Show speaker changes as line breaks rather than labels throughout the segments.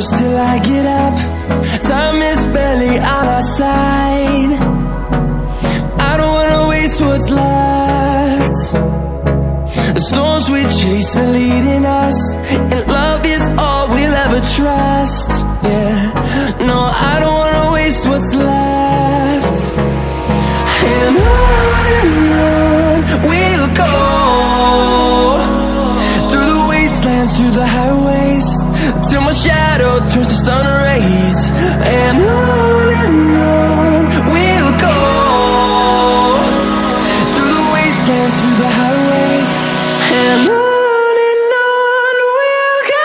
close till I get up. Time is barely on our side. I don't wanna waste what's left. The storms we chase are leading us, and love is all we'll ever trust. Yeah, no, I don't wanna waste what's left. And on we'll go, through the wastelands, through the highways, till my shadow turns to sun rays. And on we'll go, through the wastelands, through the highways, and on we'll go.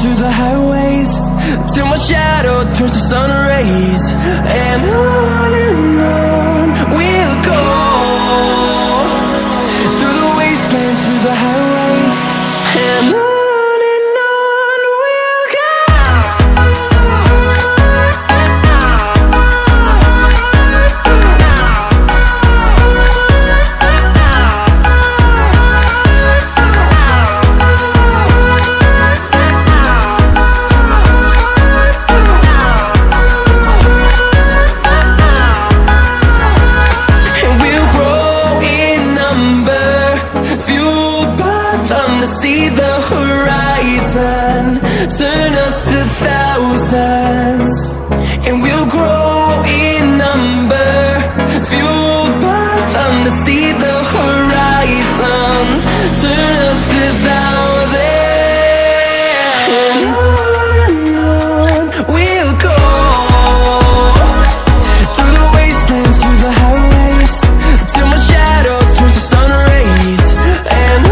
Through the highways, till my shadow turns to sun rays. And on we'll go, through the wastelands, through the highways, and on we'll go. See the horizon, turn us to thousands, and we'll grow in number, fueled by them to see the horizon, turn us to thousands. And on we'll go, through the wastelands, through the highways, till my shadow turns to sun rays. And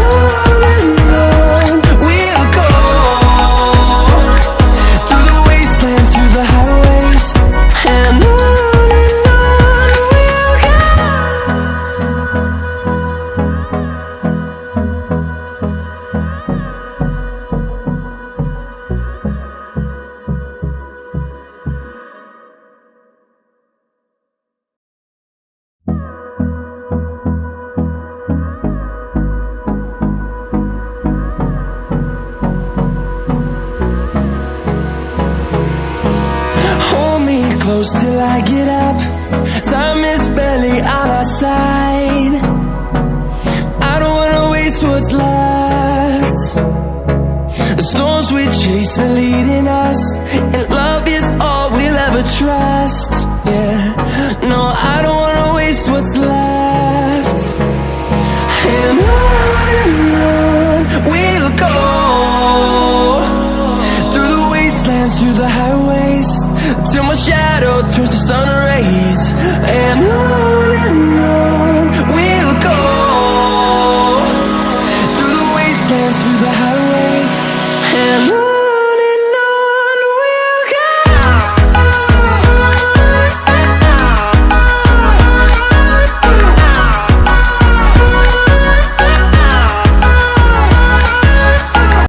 close till I get up. Time is barely on our side. I don't wanna waste what's left. The storms we chase are leading us, and love is all we'll ever trust. Yeah, no, I don't wanna waste what's left. And on we'll go, through the wastelands, through the highways, till my shadow turns to sun rays. And